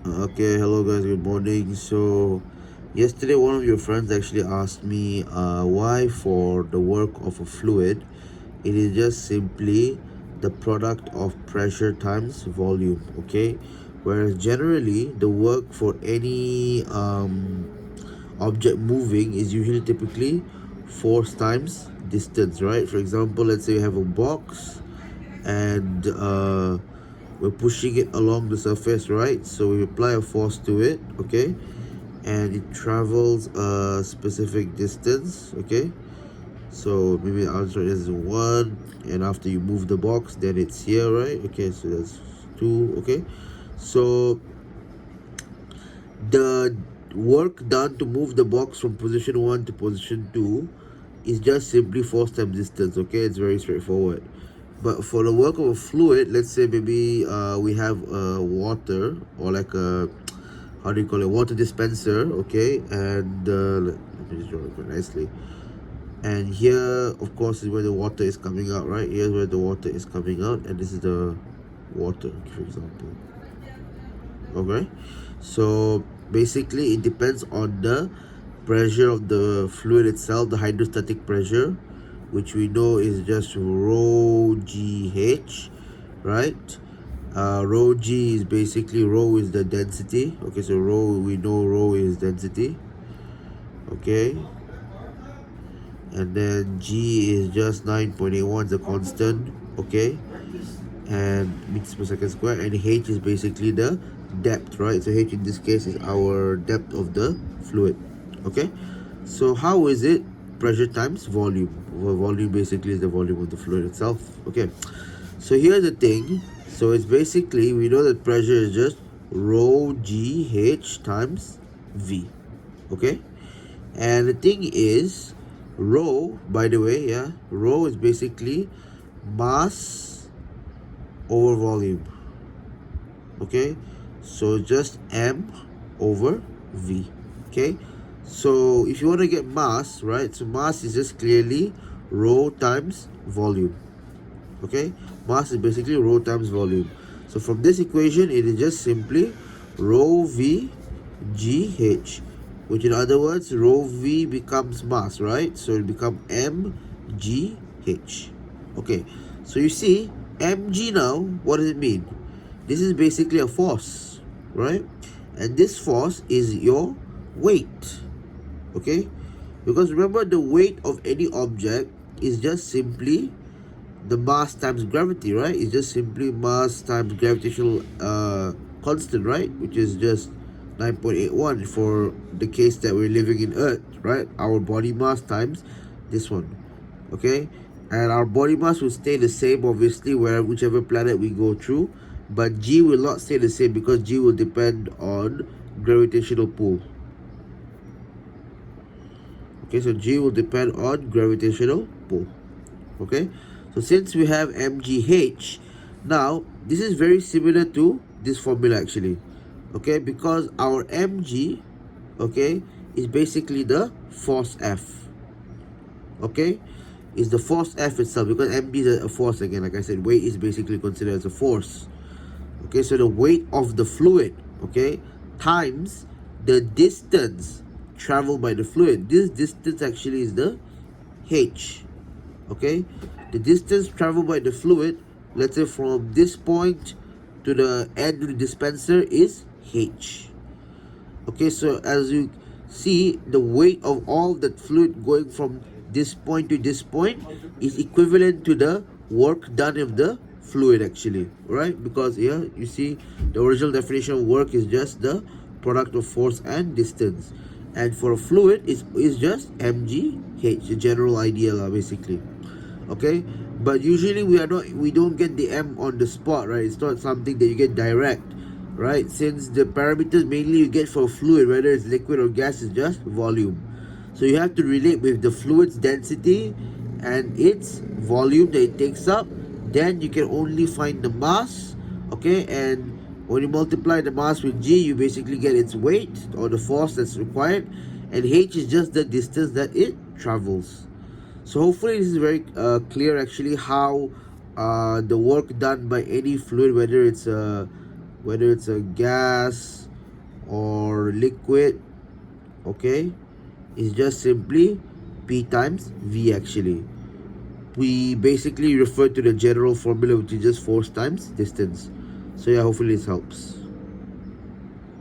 Okay, hello guys, good morning. So, yesterday one of your friends actually asked me why, for the work of a fluid, it is just simply the product of pressure times volume, okay? Whereas generally, the work for any object moving is usually typically force times distance, right? For example, let's say you have a box and we're pushing it along the surface, right? So we apply a force to it, okay, and it travels a specific distance, okay. So maybe the answer is 1, and after you move the box, then it's here, right? Okay, so that's 2, okay. So the work done to move the box from position 1 to position 2 is just simply force times distance, okay. It's very straightforward. But for the work of a fluid, let's say maybe we have water, or like a, how do you call it, water dispenser, okay. And let me just draw it quite nicely. And here, of course, is where the water is coming out, right? Here's where the water is coming out, and this is the water, for example. Okay, so basically it depends on the pressure of the fluid itself, the hydrostatic pressure, which we know is just rho gh, right? Rho g is basically, rho is the density, okay. So rho, we know rho is density, okay. And then g is just 9.81, the constant, okay, and meters per second square. And h is basically the depth, right? So h in this case is our depth of the fluid, okay. So how is it pressure times volume? Well, volume basically is the volume of the fluid itself, okay. So here's the thing. So it's basically, we know that pressure is just rho gh times v, okay. And the thing is, rho, by the way, yeah, rho is basically mass over volume, okay. So just m over v, okay. So if you want to get mass, right, so mass is just clearly rho times volume, okay. Mass is basically rho times volume. So from this equation, it is just simply rho v gh, which in other words, rho v becomes mass, right? So it become mgh. Okay, so you see, mg now, what does it mean? This is basically a force, right? And this force is your weight, okay. Because remember, the weight of any object is just simply the mass times gravity, right? It's just simply mass times gravitational constant, right? Which is just 9.81 for the case that we're living in Earth, right? Our body mass times this one, okay. And our body mass will stay the same, obviously, whichever planet we go through, but g will not stay the same because g will depend on gravitational pull, okay. So g will depend on gravitational pull, okay. So since we have mgh, now this is very similar to this formula actually, okay, because our mg, okay, is basically the force F, okay, is the force F itself, because mg is a force again. Like I said, weight is basically considered as a force, okay. So the weight of the fluid, okay, times the distance traveled by the fluid. This distance actually is the h, okay. The distance traveled by the fluid, let's say from this point to the end of the dispenser, is h, okay. So as you see, the weight of all that fluid going from this point to this point is equivalent to the work done of the fluid actually, right? Because here you see, the original definition of work is just the product of force and distance, and for a fluid is just mgh, the general idea basically, okay. But usually we don't get the m on the spot, right? It's not something that you get direct, right? Since the parameters mainly you get for fluid, whether it's liquid or gas, is just volume. So you have to relate with the fluid's density and its volume that it takes up. Then you can only find the mass, okay. And when you multiply the mass with g, you basically get its weight, or the force that's required, and h is just the distance that it travels. So hopefully this is very clear actually, how the work done by any fluid, whether it's a gas, or liquid, okay, is just simply P times V actually. We basically refer to the general formula, which is just force times distance. So yeah, hopefully this helps.